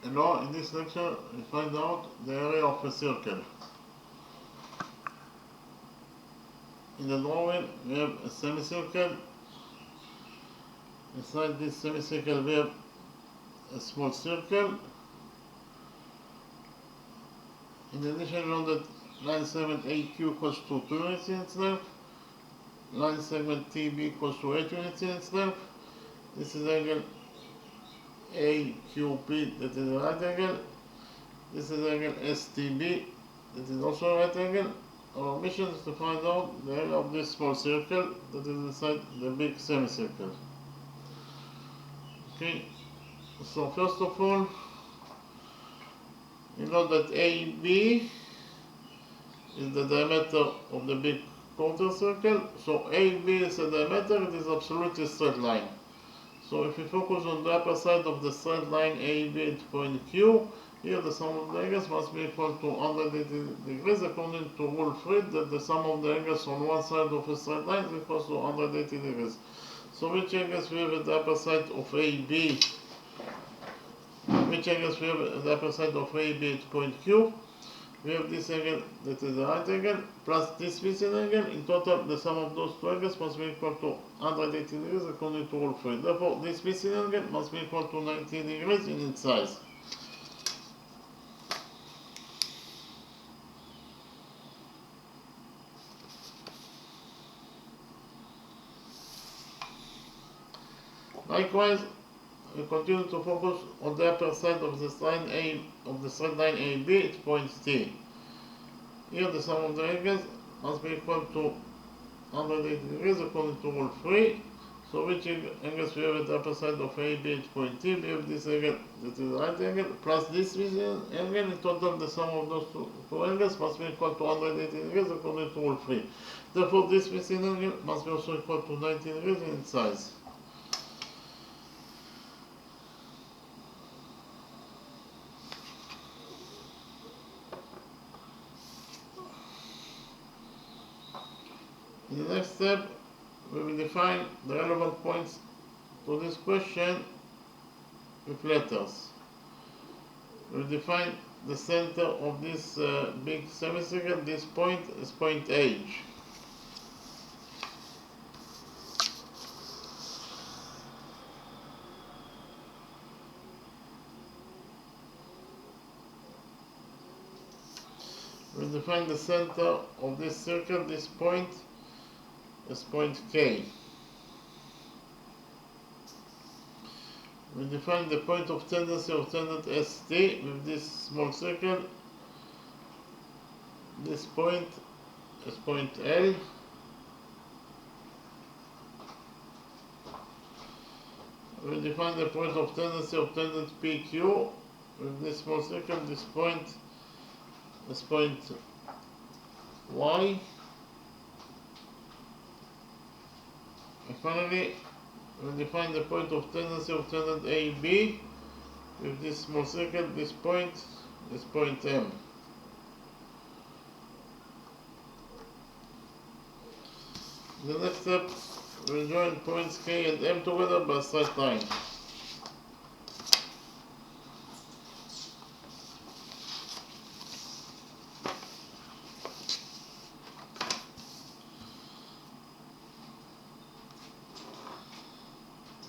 And now in this lecture we find out the area of a circle. In the drawing we have a semicircle. Inside this semicircle we have a small circle. In addition, we know that line segment AQ equals to 2 units in its length. Line segment TB equals to 8 units in its length. This is angle AQP, that is a right angle. This is angle STB, that is also a right angle. Our mission is to find out the area of this small circle that is inside the big semicircle. Okay, so first of all, you know that AB is the diameter of the big quarter circle. So AB is the diameter, it is absolutely straight line. So if we focus on the upper side of the straight line AB at point Q, here the sum of the angles must be equal to 180 degrees according to rule 3, that the sum of the angles on one side of a straight line is equal to 180 degrees. So which angles we have at the upper side of AB? Which angles we have at the upper side of AB at point Q? We have this angle, that is the right angle, plus this missing angle. In total, the sum of those two angles must be equal to 180 degrees according to rule 3. Therefore, this missing angle must be equal to 90 degrees in its size. Likewise, we continue to focus on the upper side of the straight line AB at point T. Here the sum of the angles must be equal to 180 degrees according to rule 3. So which angles we have at the upper side of AB at point T? We have this angle, that is the right angle, plus this angle. In total, the sum of those two angles must be equal to 180 degrees according to rule 3. Therefore, this missing angle must be also equal to 90 degrees in its size. In the next step, we will define the relevant points to this question with letters. We will define the center of this big semicircle. This point is point H. We will define the center of this circle, this point, as point K. We define the point of tendency of tangent ST with this small circle. This point is point L. We define the point of tendency of tangent PQ with this small circle. This point is point Y. And finally, we define the point of tendency of tangent AB with this small circle. This point is point M. In the next step, we will join points K and M together by a straight line.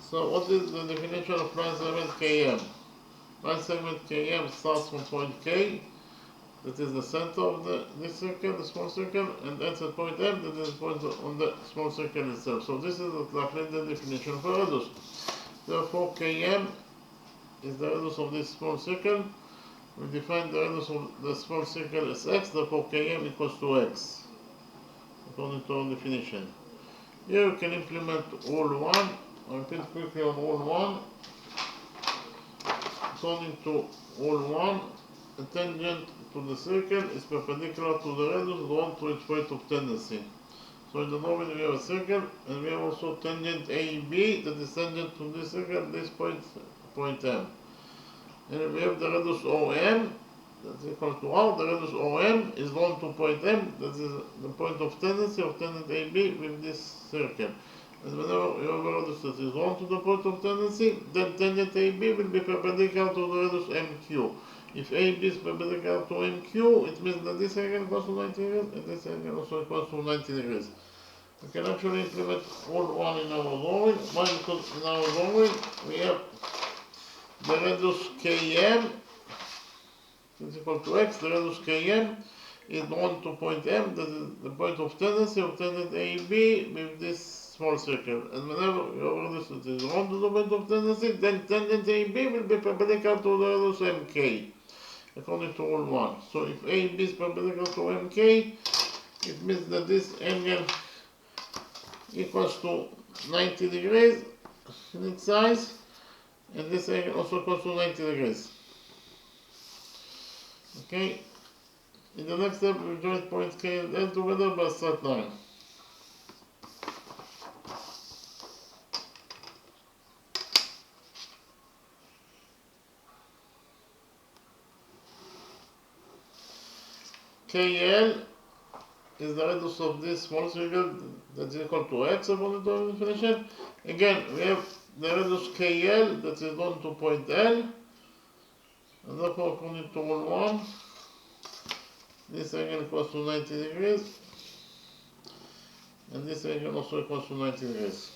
So what is the definition of line segment KM? Line segment KM starts from point K, that is the center of this circle, the small circle, and ends at point M, that is the point on the small circle itself. So this is the Laplacian definition of a radius. Therefore, Km is the radius of this small circle. We define the radius of the small circle as x, therefore Km equals to x, according to our definition. Here you can implement rule 1. I'll repeat quickly on rule 1. According to rule 1, a tangent to the circle is perpendicular to the radius drawn to its point of tendency. So in the drawing we have a circle, and we have also tangent AB, that is tangent to this circle, this point M. And we have the radius OM, that's equal to R. The radius OM is drawn to point M, that is the point of tendency of tangent AB with this circle. And whenever your radius is 1 to the point of tendency, then tangent AB will be perpendicular to the radius MQ. If AB is perpendicular to MQ, it means that this angle equals to 90 degrees and this angle also equals to 90 degrees. We can actually implement all one in our drawing. Why? Because in our drawing we have the radius Km is equal to x. The radius Km is 1 to point M, that is the point of tendency of tangent AB with this small circle. And whenever your radius is 1 to the point of tendency, then tangent AB will be perpendicular to the radius MK, according to rule 1. So if AB is perpendicular to MK, it means that this angle equals to 90 degrees in its size, and this angle also equals to 90 degrees. Okay, in the next step we join points K and L together by a straight line. KL is the radius of this small circle that is equal to x according to our definition. Again, we have the radius KL that is known to point L, and therefore according to rule 1, this angle equals to 90 degrees, and this angle also equals to 90 degrees.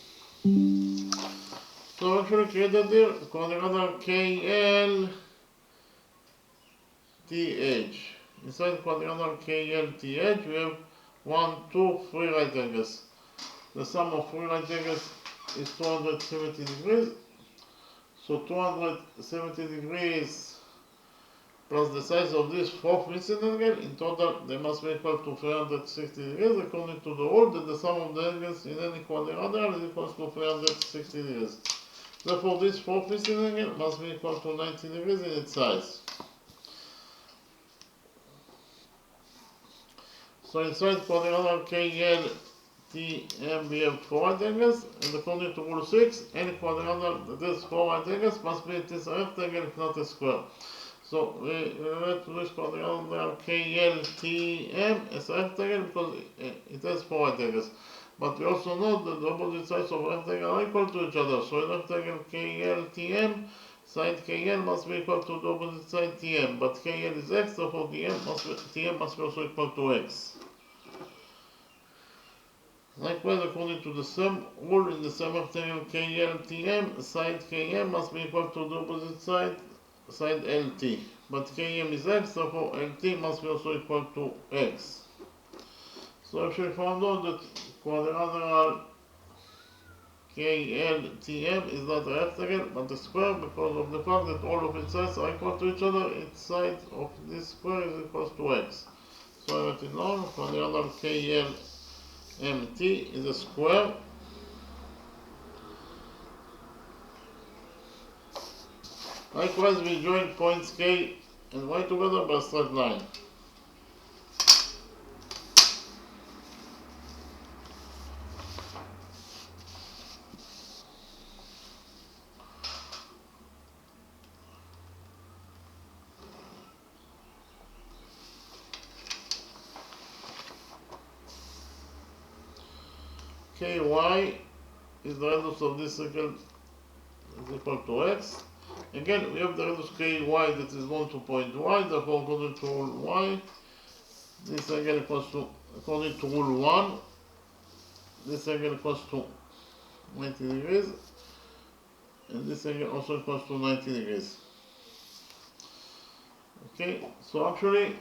So actually created here quadrilateral KL TH. Inside quadrilateral KL TH we have 1, 2, 3 right angles. The sum of 3 right angles is 270 degrees. So 270 degrees plus the size of this fourth missing angle, in total they must be equal to 360 degrees, according to the rule that the sum of the angles in any quadrilateral is equal to 360 degrees. Therefore this fourth missing angle must be equal to 90 degrees in its size. So inside quadrilateral KL TM we have 4 right angles, and according to rule 6, any quadrilateral that has 4 right angles must be at least a rectangle if not a square. So we write to this quadrilateral KLTM as a rectangle because it has 4 right angles. But we also know that the opposite sides of a rectangle are equal to each other. So in rectangle KLTM, side KL must be equal to the opposite side TM. But KL is x, therefore TM must be also equal to x. Likewise, according to the sum rule in the sum rectangle KLTM, side KM must be equal to the opposite side LT, but Km is x, therefore LT must be also equal to x. So if we found out that quadrilateral KLTM is not a rectangle but a square because of the fact that all of its sides are equal to each other, its side of this square is equal to x. So I write it down, quadrilateral KLMT is a square. Likewise, we join points K and Y together by a straight line. KY is the radius of this circle is equal to x. Again, we have the radius ky that is known to point y, therefore according to rule y, this angle equals to, according to rule 1, this angle equals to 90 degrees, and this angle also equals to 90 degrees. Okay, so actually,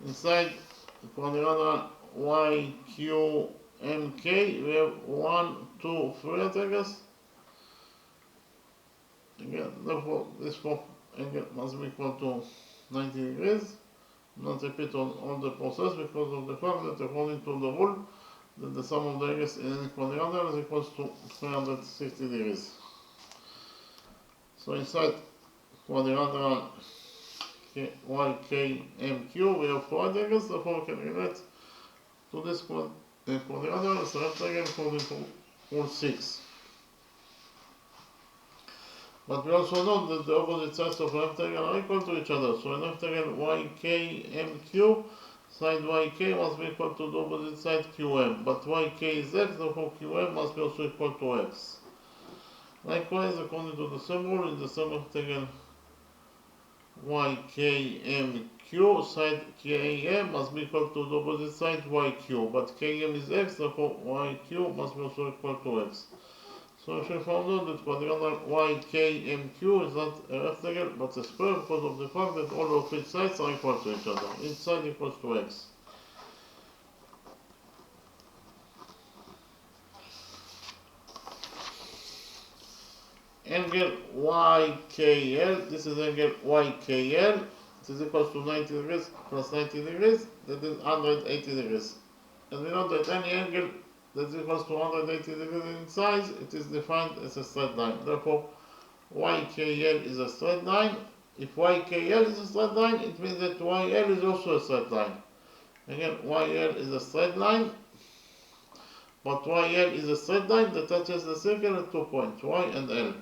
inside quadrilateral YQMK, we have 1, 2, 3 rectangles. Again, therefore, this fourth angle must be equal to 90 degrees. Not repeat on all the process because of the fact that according to the rule, that the sum of the angles in any quadrilateral is equal to 360 degrees. So inside quadrilateral YKMQ, we have 4 angles, therefore we can relate to this quadrilateral as a rectangle according to rule 6. But we also know that the opposite sides of a rectangle are equal to each other. So in rectangle YKMQ, side yk must be equal to the opposite side qm, but yk is x, therefore qm must be also equal to x. Likewise, according to the sum rule, in the sum octagon ykmq, side kam must be equal to the opposite side yq, but km is x, therefore yq must be also equal to x. So we found out that quadrilateral ykmq is not a rectangle but a square because of the fact that all of its sides are equal to each other. Each side equals to x. Angle YKL, this is angle YKL, it is equal to 90 degrees plus 90 degrees, that is 180 degrees. And we know that any angle that is equal to 180 degrees in size, it is defined as a straight line. Therefore, YKL is a straight line. If YKL is a straight line, it means that YL is also a straight line. Again, YL is a straight line, but YL is a straight line that touches the circle at 2 points, Y and L.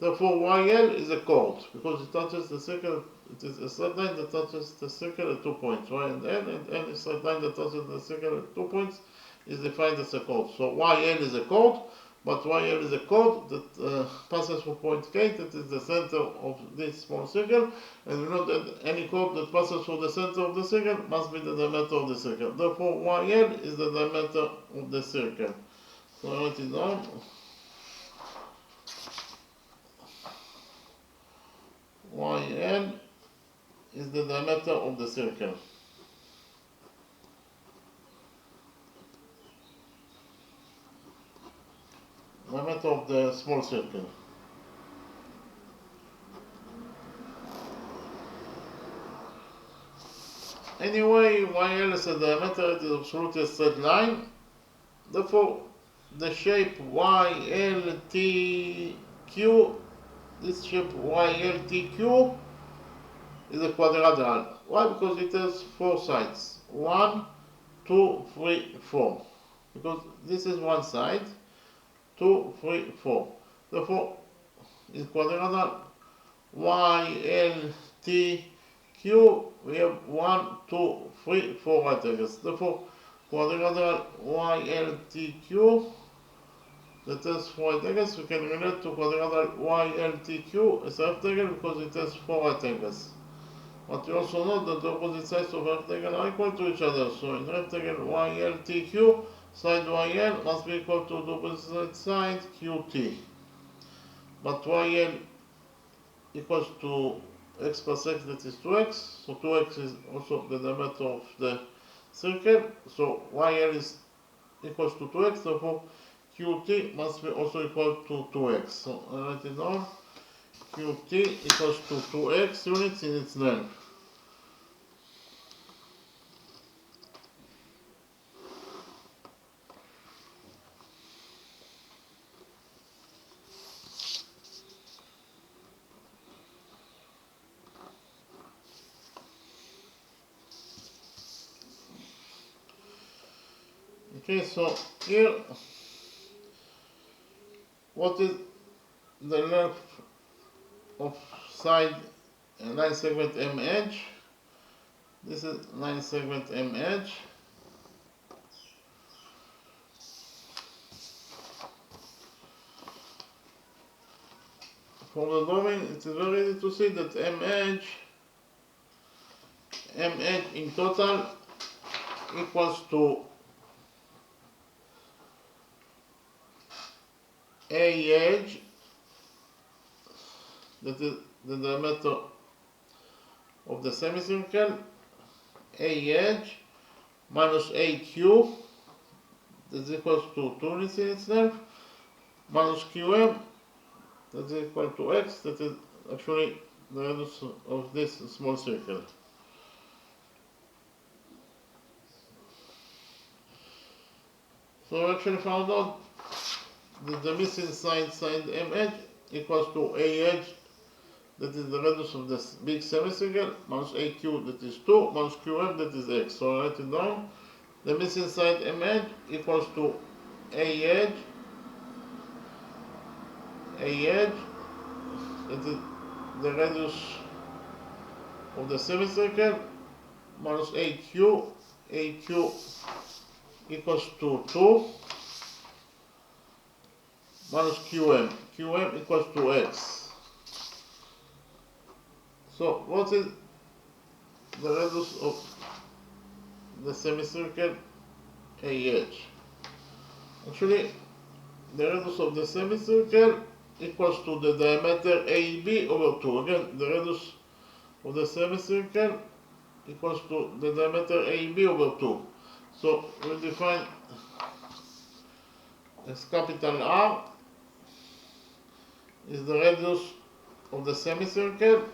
Therefore, YL is a chord because it touches the circle. It is a straight line that touches the circle at 2 points, Y and any straight line that touches the circle at 2 points is defined as a chord. So YL is a chord, but YL is a chord that passes through point K, that is the center of this small circle, and we know that any chord that passes through the center of the circle must be the diameter of the circle. Therefore, YL is the diameter of the circle. So I write it down. YL is the diameter of the circle. Diameter of the small circle. Anyway, YL is a diameter, it is absolutely a straight line. Therefore, the shape YLTQ, this shape YLTQ is a quadrilateral. Why? Because it has 4 sides. 1, 2, 3, 4. Because this is one side. 2, 3, 4. Therefore, it's quadrilateral YLTQ. We have 1, 2, 3, 4 right angles. Therefore, quadrilateral YLTQ that has 4 right angles, we can relate to quadrilateral YLTQ as a rectangle because it has 4 right angles. But we also know that the opposite sides of a rectangle are equal to each other. So in rectangle YLTQ, side YL must be equal to the opposite side QT. But YL equals to x plus x, that is 2x. So 2x is also the diameter of the circle. So YL is equals to 2x, therefore QT must be also equal to 2x. So I write it down. QT equals to 2x units in its length. Okay, so here, what is the length of side line segment MH? This is line segment MH. From the drawing, it is very easy to see that MH in total equals to A edge, that is the diameter of the semicircle, A edge minus AQ, that is equals to 2 units in its length, minus QM, that is equal to X, that is actually the radius of this small circle. So we actually found out that the missing side MH equals to AH, that is the radius of this big semicircle, minus AQ, that is 2, minus QM, that is X. So I write it down. The missing side MH equals to AH, that is the radius of the semicircle, minus AQ, AQ equals to 2 minus QM. QM equals to X. So what is the radius of the semicircle AH? Actually, the radius of the semicircle equals to the diameter AB over 2. Again, the radius of the semicircle equals to the diameter AB over 2. So we define as capital R is the radius of the semicircle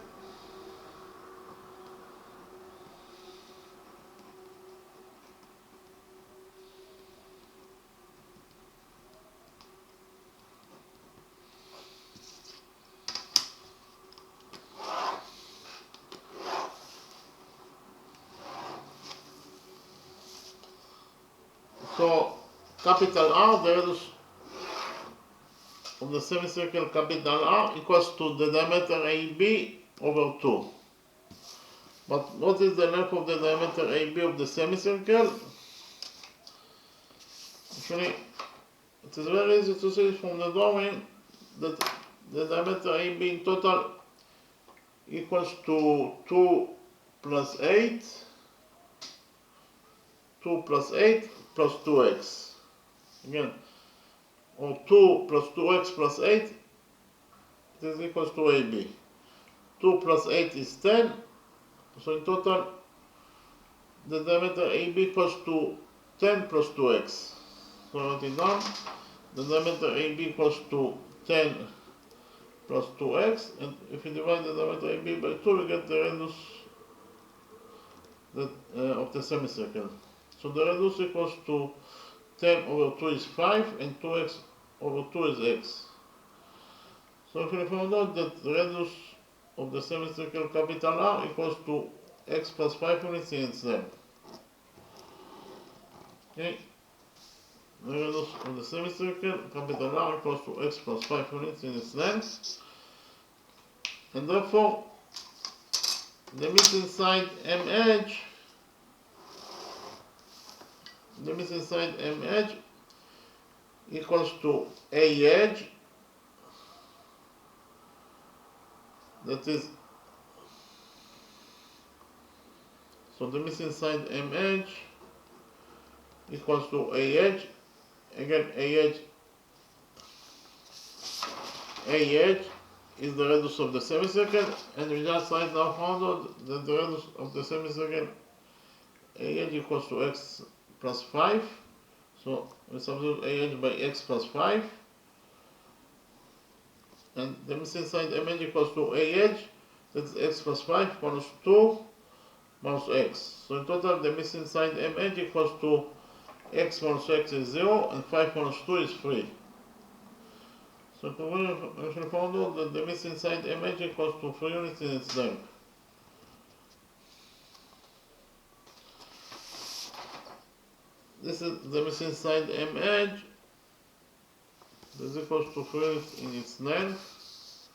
So capital R, the radius of the semicircle capital R equals to the diameter AB over 2. But what is the length of the diameter AB of the semicircle? Actually, it is very easy to see from the drawing that the diameter AB in total equals to 2 plus 8, 2 plus 8 plus 2x. Again, or 2 plus 2x plus 8, it is equals to AB. 2 plus 8 is 10, so in total the diameter AB equals to 10 plus 2x. So I write it down. The diameter AB equals to 10 plus 2x, and if you divide the diameter AB by 2, we get the radius of the semicircle. So the radius equals to 10 over 2 is 5, and 2x over 2 is x. So if we found out that the radius of the semicircle capital R equals to x plus 5 units in its length. Okay, the radius of the semicircle capital R equals to x plus 5 units in its length, and therefore the missing side M edge equals to A edge, that is, so the missing side M edge equals to A edge. Again, A edge is the radius of the semicircle, and we just right now found out that the radius of the semicircle A edge equals to x plus 5. So we substitute A edge by x plus 5, and the missing side M edge equals to A edge, that is x plus 5 minus 2 minus x. So in total the missing side M edge equals to x minus x is 0, and 5 minus 2 is 3. So we found out that the missing side M edge equals to 3 units in its length. This is the missing side M edge. This is equals to 3 units in its length.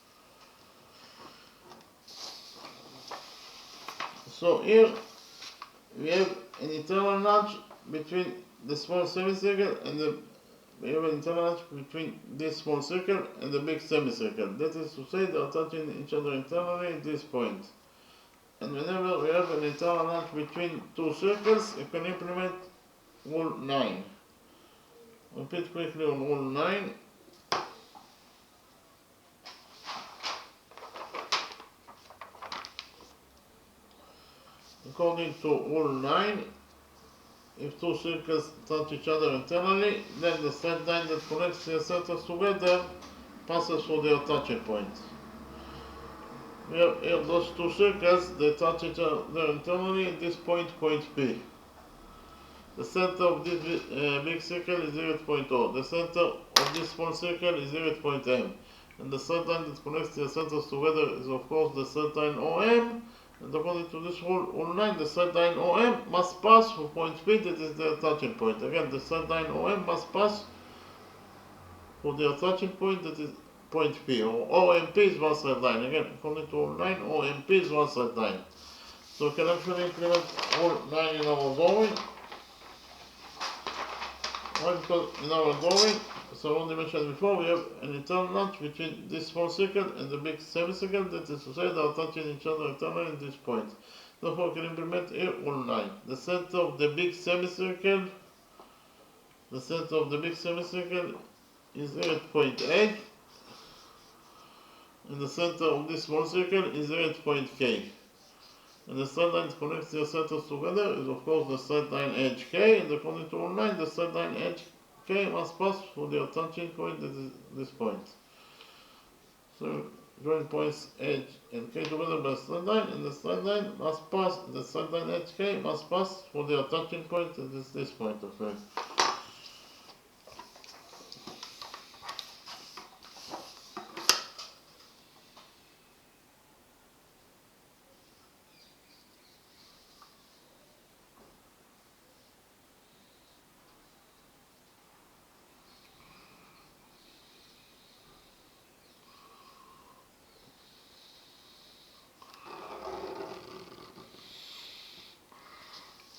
So here we have an internal notch between the small semicircle and we have an internal notch between this small circle and the big semicircle. That is to say, they are touching each other internally at this point. And whenever we have an internal notch between two circles, you can implement rule 9. Repeat quickly on rule 9. According to rule 9, if two circles touch each other internally, then the straight line that connects their centers together passes through their touching point. Here those two circles, they touch each other internally at this point, point P. The center of this big circle is 0 at point O. The center of this small circle is 0 at point M. And the straight line that connects their centers together is of course the straight line OM. And according to this rule 9, the straight line OM must pass through point P, that is their touching point. Again, the straight line OM must pass through their touching point, that is point P, or OMP is one straight line. Again, according to rule 9, OMP is one straight line. So we can actually implement all 9 in our drawing. Why? Because in our drawing, as I already mentioned before, we have an internal notch between this small circle and the big semicircle, that is to say they are touching each other internally at this point. Therefore, we can implement here all 9. The center of the big semicircle is here at point A, and the center of this small circle is here at point K. And the straight line that connects their centers together is of course the straight line edge K, and according to rule 9, the straight line edge K must pass through their touching point, that is this point. So join points H and K together by a straight line, and the straight line must pass, the straight line edge K must pass through their touching point, that is this point, okay.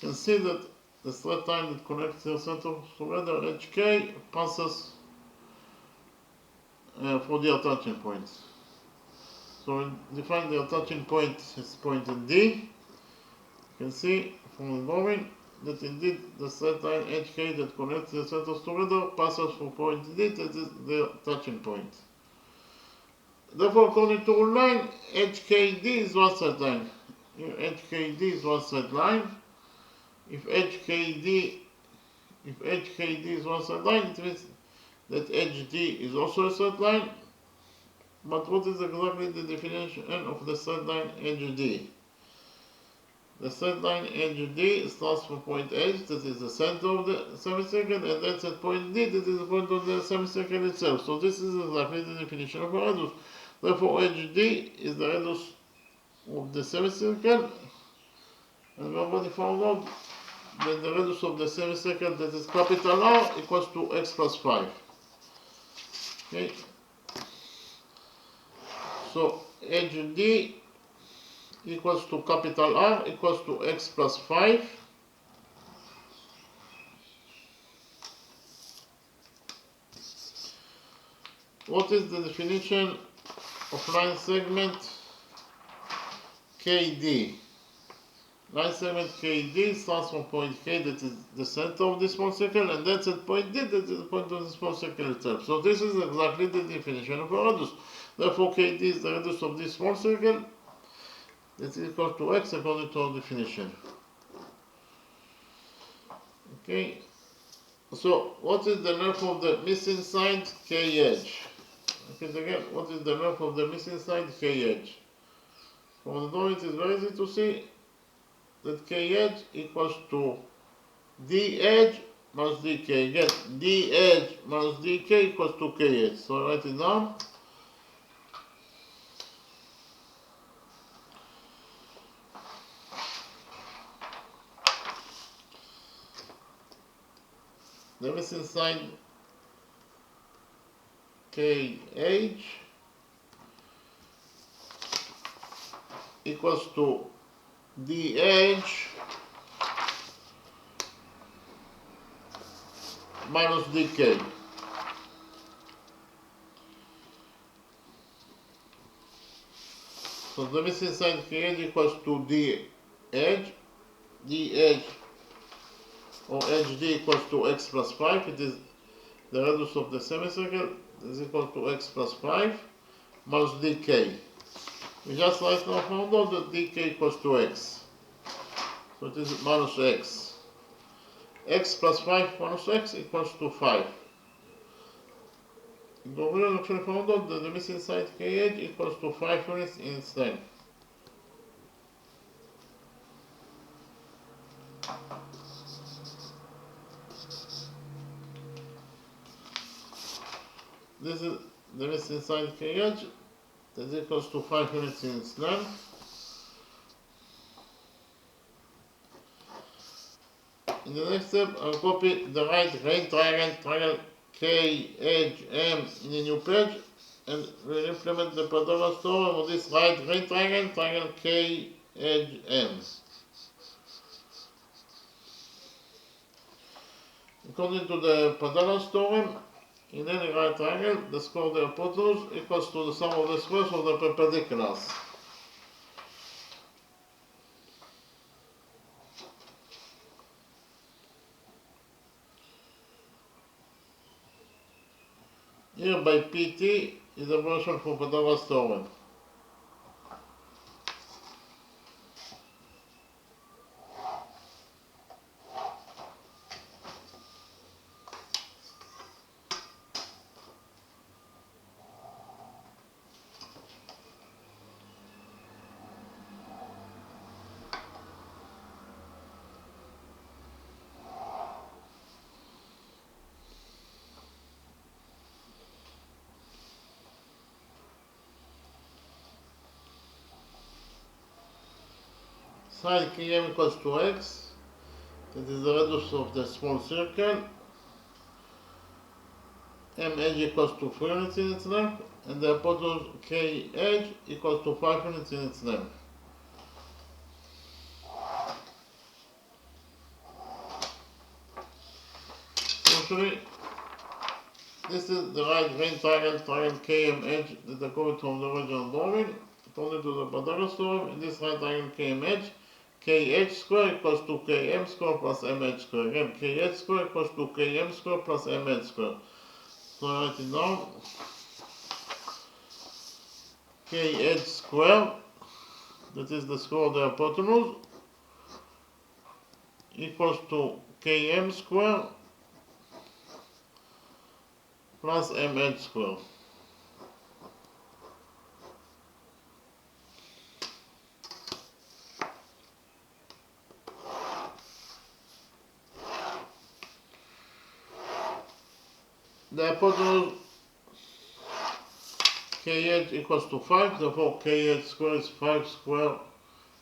You can see that the straight line that connects their centers together, HK, passes for their touching points. So we define their touching point as point in D. You can see from the drawing that indeed the straight line HK that connects the centers together passes through point D, that is their touching point. Therefore, according to rule 9, HKD is one straight line. Here, HKD is one straight line. If HKD is one straight line, it means that HD is also a straight line. But what is exactly the definition of the straight line HD? The straight line HD starts from point H, that is the center of the semicircle, and ends at point D, that is the point of the semicircle itself. So this is exactly the definition of a radius. Therefore, HD is the radius of the semicircle, and we already found out that the radius of the semicircle, that is capital R, equals to x plus 5. Okay. So HD equals to capital R equals to x plus 5. What is the definition of line segment KD? Line segment KD starts from point K, that is the center of this small circle, and that's at point D, that is the point of the small circle itself. So this is exactly the definition of a radius. Therefore, KD is the radius of this small circle, that is equal to x according to our definition. Okay. So what is the length of the missing side KH? Okay, again, what is the length of the missing side KH? From the drawing, it is very easy to see that KH equals to D edge minus DK. Again, D edge minus DK equals to KH. So write it down. The missing side KH equals to DH minus DK. So the missing side KH equals to DH or HD equals to x plus 5. It is the radius of the semicircle, is equal to x plus 5 minus dk. We just right now found out that dk equals to x. So it is minus x. X plus 5 minus x equals to 5. We actually found out that the missing side kh equals to 5 units in its length. This is the missing side kh, that equals to 5 units in its length. In the next step, I'll copy the right triangle KHM in a new page, and we'll implement the Pythagoras theorem of this right triangle KHM edge M. According to the Pythagoras theorem, in any right triangle, the square of the hypotenuse equals to the sum of the squares of the perpendiculars. Here by PT is a version for Pythagoras theorem. Side Km equals to x, that is the radius of the small circle. M edge equals to 3 units in its length, and the hypotenuse K edge equals to 5 units in its length. Usually, this is the right range triangle KM edge that are coming from the original drawing. According to the Pythagoras theorem, in this right triangle KM edge, KH square equals to KM square plus MH square. Again, KH square equals to KM square plus MH square. So I write it down. KH square, that is the square of the hypotenuse, equals to KM square plus MH square. The hypotenuse KH equals to 5, therefore KH square is 5 square,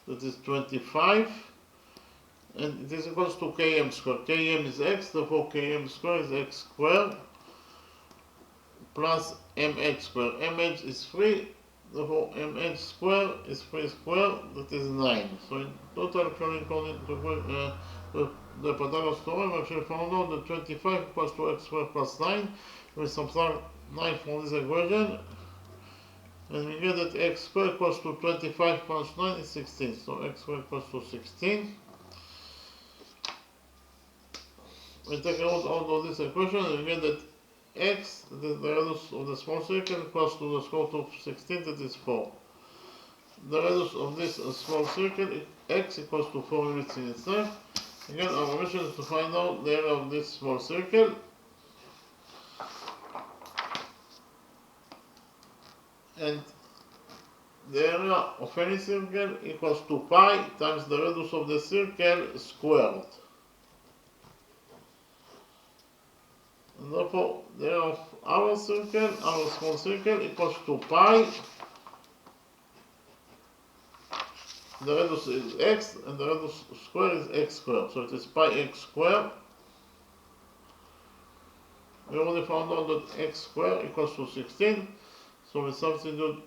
that is 25, and it is equals to KM square. KM is x, therefore KM square is x square plus MH square. MH is 3, therefore MH square is 3 square, that is 9. So in total, according to the Pythagoras theorem, we actually found out that 25 equals to x squared plus 9. We subtract 9 from this equation, and we get that x squared equals to 25 plus 9 is 16. So x squared equals to 16. We take out of this equation, and we get that x, that is the radius of the small circle, equals to the square root of 16, that is 4. The radius of this small circle, x, equals to 4 units in itself. Again, our mission is to find out the area of this small circle. And the area of any circle equals to pi times the radius of the circle squared. And therefore, the area of our circle, our small circle, equals to pi. The radius is x, and the radius square is x squared. So it is pi x squared. We already found out that x squared equals to 16. So we substitute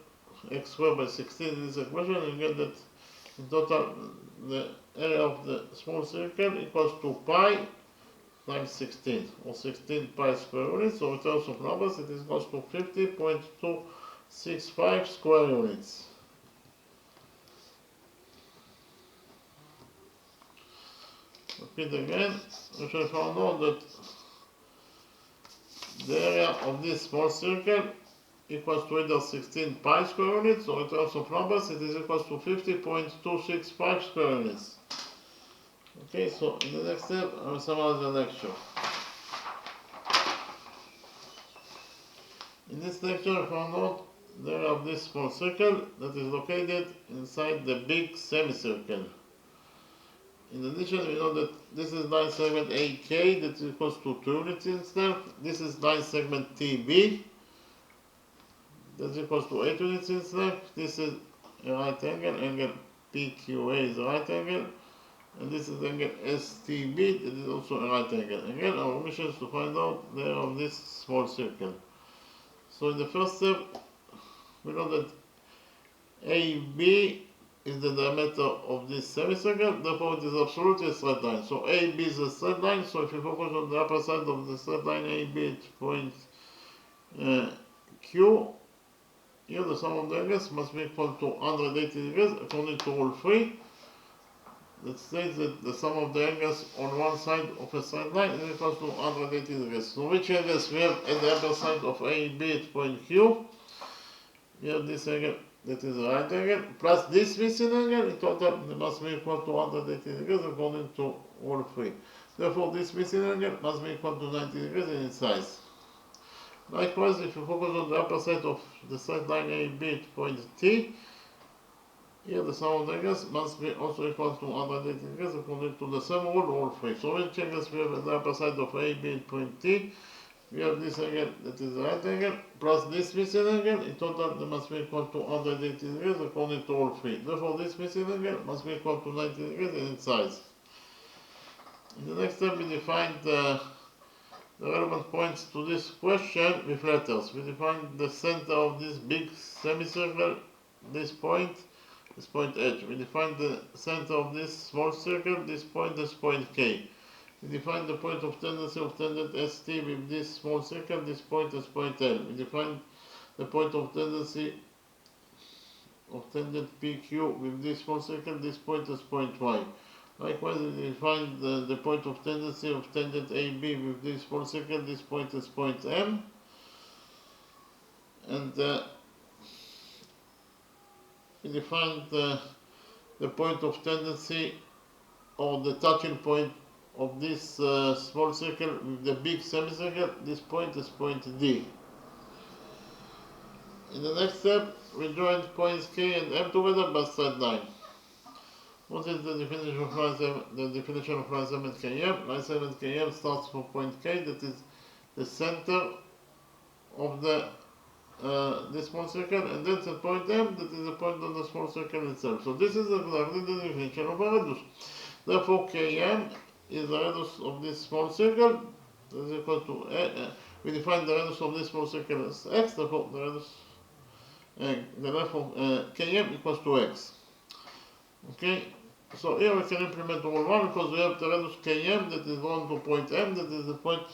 x squared by 16 in this equation, and we get that in total the area of the small circle equals to pi times 16, or 16 pi square units. So in terms of numbers, it is equals to 50.265 square units. Repeat again, we shall find out that the area of this small circle equals to either 16 pi square units, or in terms of numbers, it is equals to 50.265 square units. Okay, so in the next step, I will summarize the lecture. In this lecture, I found out the area of this small circle that is located inside the big semicircle. In addition, we know that this is line segment AK that is equals to 2 units in itself. This is line segment TB that is equals to 8 units in itself. This is a right angle PQA is a right angle, and this is angle STB that is also a right angle. Again, our mission is to find out the area of this small circle. So in the first step, we know that AB is the diameter of this semicircle, therefore it is absolutely a straight line. So AB is a straight line, so if you focus on the upper side of the straight line AB at point Q, here the sum of the angles must be equal to 180 degrees according to rule 3. That states that the sum of the angles on one side of a straight line is equal to 180 degrees. So which angles we have at the upper side of AB at point Q? We have this angle, that is the right angle, plus this missing angle. In total, they must be equal to 180 degrees according to rule 3. Therefore, this missing angle must be equal to 90 degrees in its size. Likewise, if you focus on the upper side of the straight line AB at point T, here the sum of the angles must be also equal to 180 degrees according to the same rule, rule 3. So which angles we have at the upper side of AB at point T? We have this angle, that is the right angle, plus this missing angle. In total, they must be equal to 180 degrees according to rule 3. Therefore, this missing angle must be equal to 90 degrees in its size. In the next step, we define the relevant points to this question with letters. We define the center of this big semicircle, this point H. We define the center of this small circle, this point K. We define the point of tendency of tangent ST with this small circle, this point as point L. We define the point of tendency of tangent PQ with this small circle, this point as point Y. Likewise, we define the point of tendency of tangent AB with this small circle, this point as point M. And we define the point of tendency or the touching point of this small circle with the big semicircle, this point is point D. In the next step, we join points K and M together by straight line. What is the definition of line segment? The definition of line segment KM? Line segment KM starts from point K, that is the center of the this small circle, and then at point M, that is the point on the small circle itself. So this is exactly the definition of a radius. Therefore, Km is the radius of this small circle. That is equal to we define the radius of this small circle as x. Therefore, the radius the length of Km equals to x. Okay. So here we can implement rule 1 because we have the radius Km that is drawn to point M, that is the point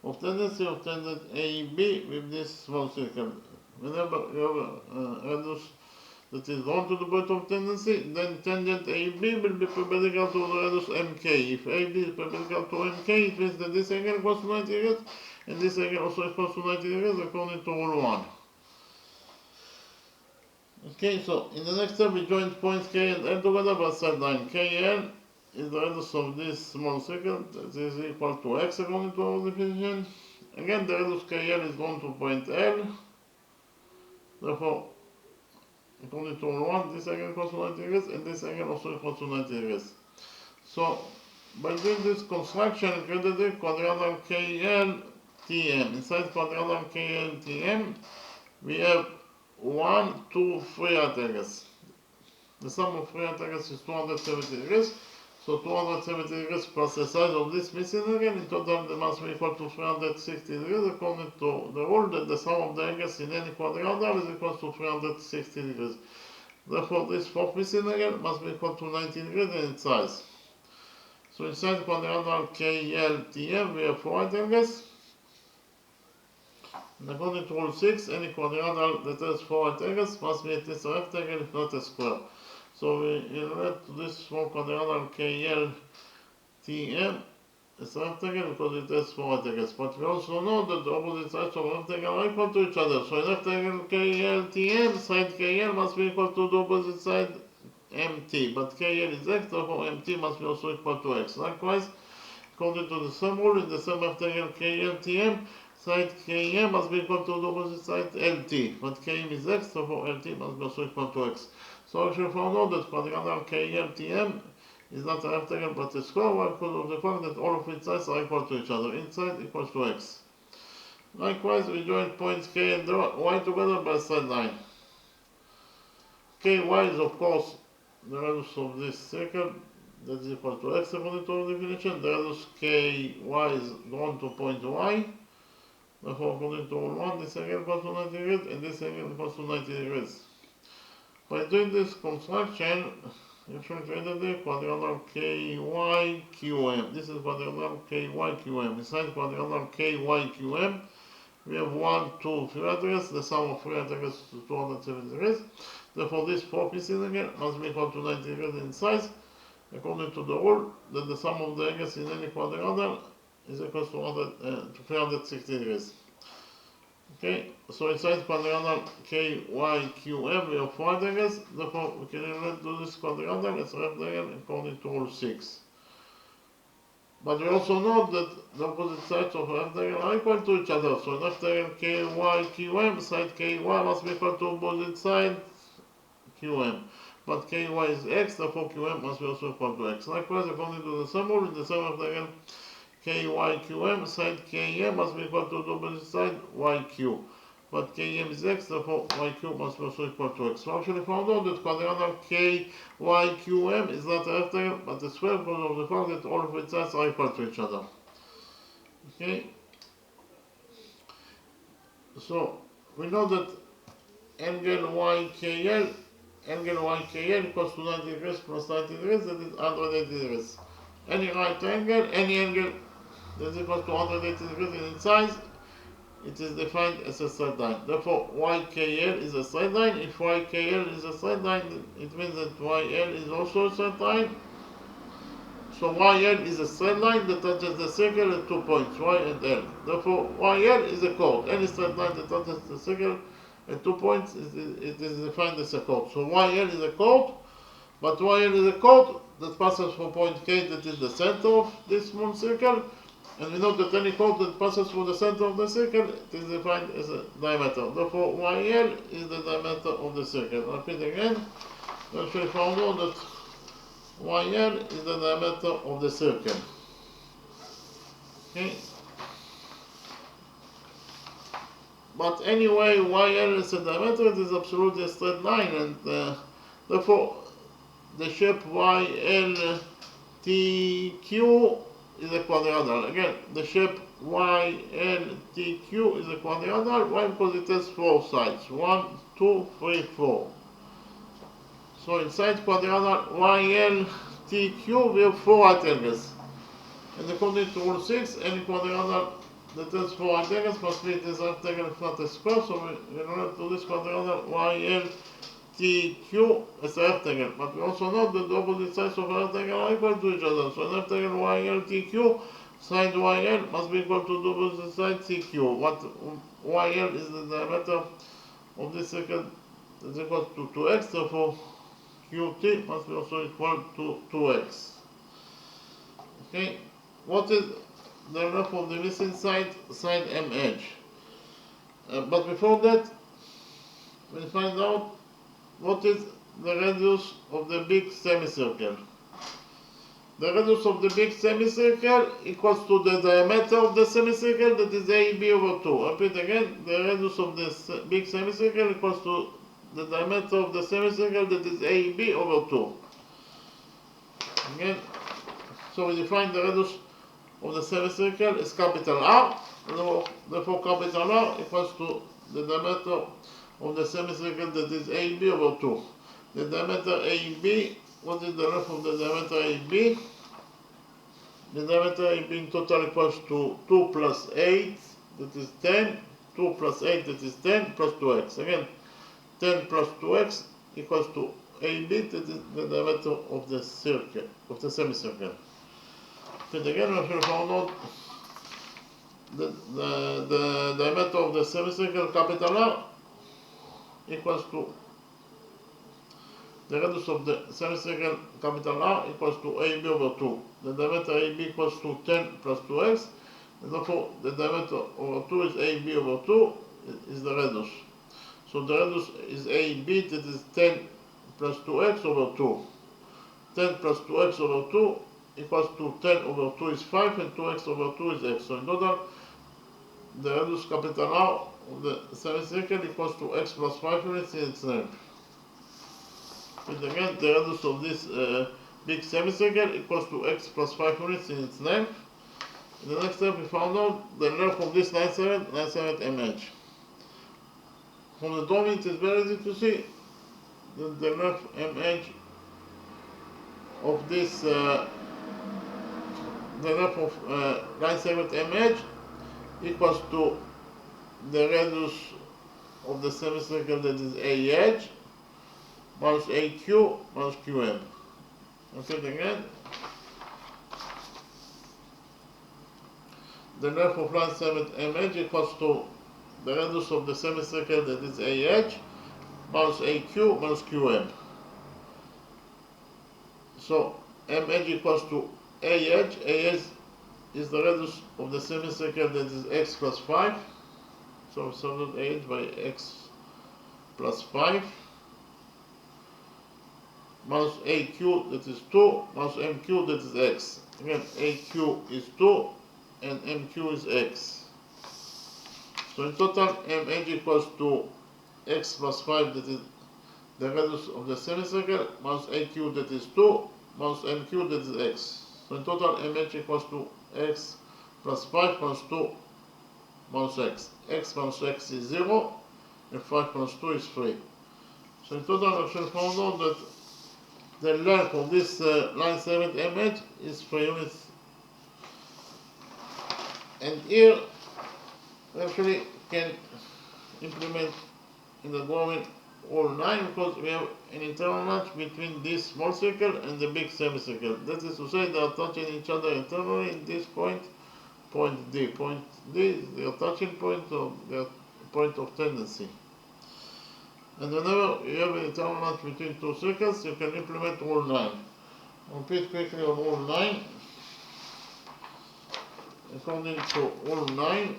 of tendency of tangent AB with this small circle. Whenever you have a radius that is drawn to the point of tendency, then tangent AB will be perpendicular to the radius MK. If AB is perpendicular to MK, it means that this angle equals to 90 degrees, and this angle also equals to 90 degrees according to rule 1. Okay, so in the next step we join points K and M together by straight line. KL is the radius of this small circle, that is equal to x according to our definition. Again, the radius KL is drawn to point L. Therefore, according to rule 1, this angle equals to 90 degrees, and this angle also equals to 90 degrees. So, by doing this construction, created the quadrilateral KLTM. Inside quadrilateral KLTM, we have 1, 2, 3 right angles. The sum of 3 right angles is 270 degrees. So 270 degrees plus the size of this missing angle, in total they must be equal to 360 degrees according to the rule that the sum of the angles in any quadrilateral is equal to 360 degrees. Therefore, this fourth missing angle must be equal to 90 degrees in its size. So inside quadrilateral KLTM we have 4 right angles. And according to rule 6, any quadrilateral that has 4 right angles must be at least a rectangle if not a square. So we relate to this small quadrilateral KLTM as a rectangle because it has 4 right angles. But we also know that the opposite sides of a rectangle are equal to each other. So in rectangle KLTM, side KL must be equal to the opposite side MT. But KL is x, therefore MT must be also equal to x. Likewise, according to the same rule, in the same rectangle KLTM, side KM must be equal to the opposite side LT. But KM is x, therefore LT must be also equal to x. So we should found out that quadrilateral KLTM is not a rectangle but a square, well, because of the fact that all of its sides are equal to each other. Inside equals to x. Likewise, we join points K and Y together by straight line. KY is of course the radius of this circle, that is equal to x according to our definition. The radius KY is drawn to point Y. Therefore, according to rule 1, this angle equals to 90 degrees and this angle equals to 90 degrees. By doing this construction, you should create the quadrilateral KYQM. This is quadrilateral KYQM. Inside quadrilateral KYQM, we have 1, 2, 3 addresses. The sum of 3 addresses is 270 degrees. Therefore, this 4 pieces again must be equal to 90 degrees in size, according to the rule that the sum of the angles in any quadrilateral is equal to 360 degrees. Okay, so inside quadrilateral KYQM we have 4 angles, therefore we can relate to this quadrilateral as a rectangle according to rule 6. But we also know that the opposite sides of a rectangle are equal to each other, so rectangle KYQM, side KY must be equal to opposite side QM. But KY is X, therefore QM must be also equal to X. Likewise, according to the sum rule, in the same rectangle KYQM, side KM must be equal to the opposite side YQ. But KM is X, therefore YQ must be also equal to X. So actually found out that quadrilateral KYQM is not a rectangle, but a square because of the fact that all of its sides are equal to each other. Okay? So, we know that angle YKL equals to 90 degrees plus 90 degrees, that is 180 degrees. Any right angle, any angle that is equal to 180 degrees in its size, it is defined as a straight line. Therefore, YKL is a straight line. If YKL is a straight line, it means that YL is also a straight line. So YL is a straight line that touches the circle at 2 points, Y and L. Therefore, YL is a chord. Any straight line that touches the circle at 2 points, it is defined as a chord. So YL is a chord, but YL is a chord that passes from point K, that is the center of this small circle. And we know that any chord that passes through the center of the circle, it is defined as a diameter. Therefore, YL is the diameter of the circle. I'll repeat again. We actually found out that YL is the diameter of the circle. Okay. But anyway, YL is a diameter, it is absolutely a straight line, and therefore the shape YLTQ is a quadrilateral. Again, the shape YLTQ is a quadrilateral. Why? Because it has 4 sides. 1, 2, 3, 4. So inside quadrilateral YLTQ we have 4 right angles. And according to rule 6, any quadrilateral that has 4 right angles must be this rectangle if not a square. So we relate to this quadrilateral YLTQ as a rectangle. But we also know that the opposite sides of a rectangle are equal to each other. So an rectangle YLTQ, side YL must be equal to the opposite side CQ. What YL is the diameter of this circle is equal to 2x, therefore QT must be also equal to 2x. Okay, what is the length of the missing side MH? But before that, we find out what is the radius of the big semicircle. The radius of the big semicircle equals to the diameter of the semicircle, that is AB over 2. I repeat again, the radius of the big semicircle equals to the diameter of the semicircle, that is AB over 2. Again, so we define the radius of the semicircle as capital R. Therefore, capital R equals to the diameter of the semicircle, that is AB over 2. The diameter AB, what is the length of the diameter AB? The diameter AB in total equals to 2 plus 8, that is 10. 2 plus 8, that is 10, plus 2x. Again, 10 plus 2x equals to AB, that is the diameter of the circle, of the semicircle. But again, we have found out that the diameter of the semicircle, capital R, equals to the radius of the semicircle, capital R, equals to AB over 2. The diameter AB equals to 10 plus 2x, and therefore the diameter over 2 is AB over 2, is the radius. So the radius is AB, that is 10 plus 2x over 2. 10 plus 2x over 2 equals to 10 over 2 is 5, and 2x over 2 is x. So in total, the radius capital R of the semicircle equals to x plus 5 units in its length. And again, the radius of this big semicircle equals to x plus 5 units in its length. In the next step, we found out the length of this line segment MH. From the drawing, it is very easy to see the left edge of this, the length of line segment edge equals to the radius of the semicircle, that is A edge, minus AQ minus QM. Okay, again. The length of line segment edge equals to the radius of the semicircle, that is A edge, minus AQ minus QM. So M edge equals to A edge. A edge is the radius of the semicircle, that is x plus 5. So we substitute A edge by x plus 5 minus AQ, that is 2, minus MQ, that is x. Again, AQ is 2 and MQ is x. So in total, M edge equals to x plus 5, that is the radius of the semicircle, minus AQ, that is 2, minus MQ, that is x. So in total, M edge equals to x plus 5 minus 2 minus x. X minus x is 0, and 5 minus 2 is 3. So in total, I actually found out that the length of this line segment M edge is 3 units. And here, we actually can implement in the drawing all 9, because we have an internal match between this small circle and the big semicircle. That is to say, they are touching each other internally in this point, point D. Point D is their touching point, or their point of tendency. And whenever you have an internal match between two circles, you can implement all 9. I'll repeat quickly on all 9. According to all 9,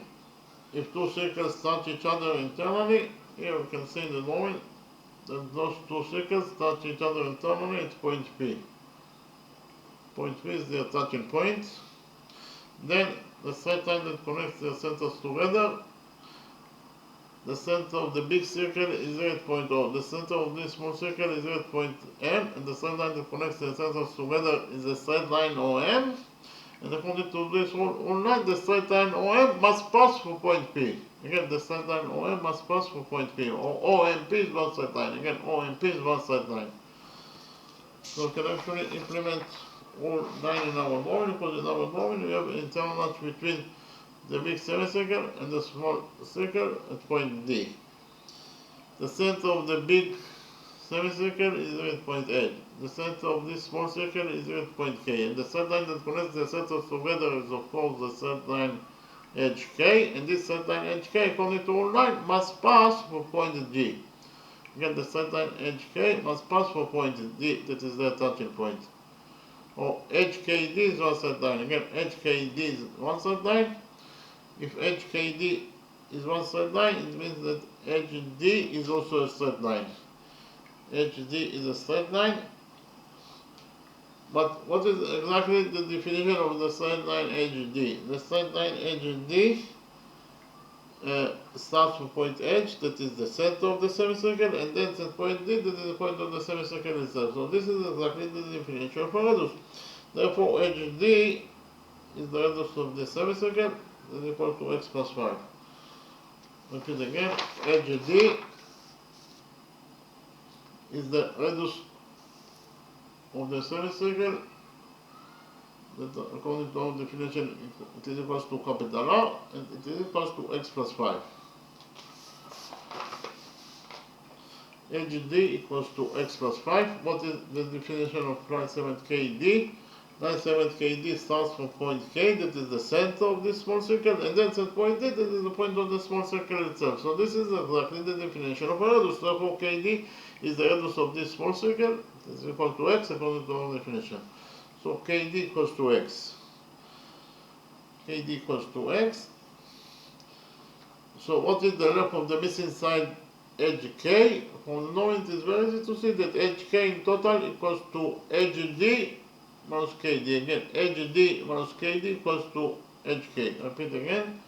if two circles touch each other internally, here we can see in the drawing that those two circles touch each other internally at point P. Point P is their touching point. Then the straight line that connects their centers together, the center of the big circle is here at point O. The center of this small circle is here at point M, and the straight line that connects their centers together is the straight line OM. And according to this all 9, the straight line OM must pass through point P. Again, the straight line OM must pass through point P. Or OMP is one straight line. Again, OMP is one straight line. So we can actually implement all 9 in our drawing, because in our drawing we have an internal match between the big semicircle and the small circle at point D. The center of the big semicircle is at point H. The center of this small circle is at point K. And the straight line that connects the centers together is, of course, the straight line HK. And this straight line HK, according to all 9, must pass through point G. Again, the straight line HK must pass through point D, that is their touching point. Or HKD is one straight line. Again, HKD is one straight line. If HKD is one straight line, it means that HD is also a straight line. HD is a straight line. But what is exactly the definition of the straight line HD? The straight line HD starts from point H, that is the center of the semicircle, and then at point D, that is the point of the semicircle itself. So this is exactly the definition of a radius. Therefore, HD is the radius of the semicircle, that is equal to x plus 5. Repeat again, HD is the radius of the semicircle, that according to our definition, it is equals to capital R, and it is equals to x plus 5. HD equals to x plus 5. What is the definition of line segment KD? Line segment KD starts from point K, that is the center of this small circle, and then at point D, that is the point of the small circle itself. So this is exactly the definition of a radius. Therefore, KD is the radius of this small circle, that is equal to x according to our definition. So KD equals to x. KD equals to x. So what is the length of the missing side edge K? From the knowing, it is very easy to see that edge K in total equals to edge D minus KD. Again, edge D minus KD equals to edge K. Repeat again.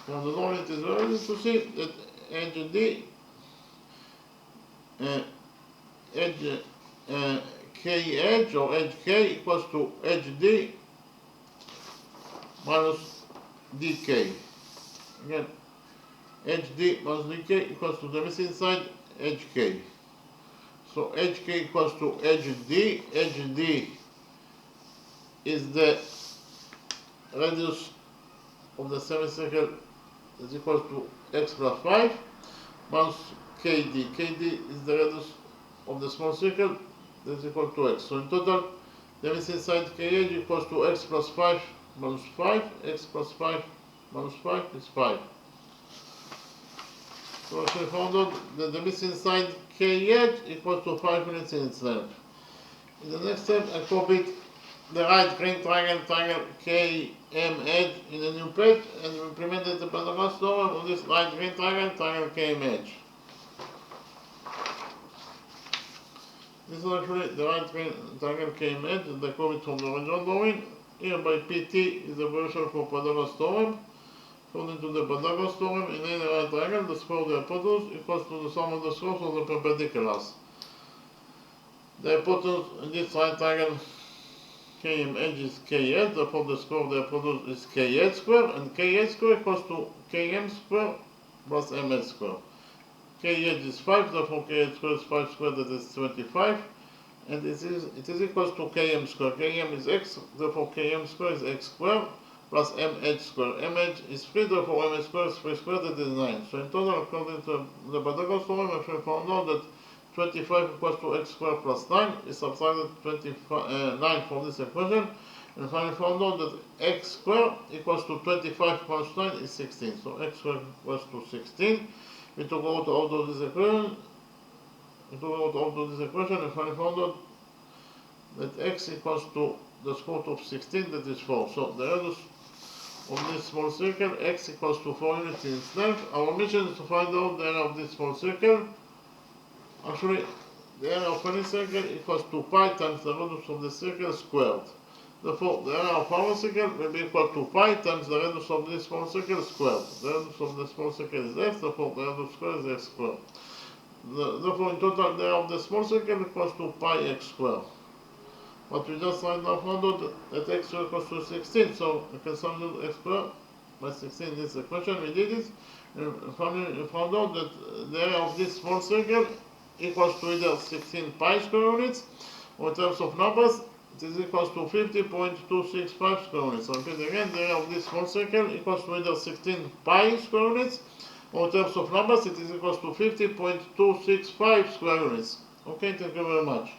From the knowing, it is very easy to see that edge D, edge K edge or edge K equals to edge D minus DK. Again, edge D minus DK equals to the missing side edge K. So HK equals to HD. HD is the radius of the semicircle is equal to x plus 5 minus KD. KD is the radius of the small circle that is equal to x. So in total, the missing side KH equals to x plus 5 minus 5. X plus 5 minus 5 is 5. So we found out that the missing side KH equals to 5 units in its length. In the next step, I copied the right green triangle KMH in a new page and implemented the Pythagoras theorem on this right green triangle KMH. This is actually the right green triangle KMH that I copied from the original drawing. Here by PT is the version for Pythagoras theorem. According to the Pythagoras theorem, in any right triangle, the square of the hypotenuse equals to the sum of the squares of the perpendiculars. The hypotenuse in this right triangle KMH is KH, therefore the square of the hypotenuse is KH square, and KH square equals to KM square plus MS square. KH is 5, therefore KH square is 5 square, that is 25, and it is equals to KM square. KM is x, therefore KM square is x square plus MH square. MH is 3, therefore MS square is 3 square, that is 9. So in total, according to the Pythagoras theorem, I found out that 25 equals to x squared plus 9 is subtracted 9 from this equation, and finally found out that x squared equals to 25 plus 9 is 16. So x squared equals to 16. We took out all of this equation. And finally found out that x equals to the square root of 16, that is 4. So the radius of this small circle, x equals to 4 units in its length. Our mission is to find out the area of this small circle. Actually, the area of any circle equals to pi times the radius of the circle squared. Therefore, the area of our circle will be equal to pi times the radius of this small circle squared. The radius of the small circle is x, therefore the radius squared is x squared. Therefore, in total, the area of the small circle equals to pi x squared. But we just right now found out that x squared equals to 16, so we can substitute x squared by 16 in this equation. We did this, and finally we found out that the area of this small circle equals to either 16 pi square units, or in terms of numbers, it is equals to 50.265 square units. So repeat again, the area of this small circle equals to either 16 pi square units, or in terms of numbers, it is equals to 50.265 square units. Okay, thank you very much.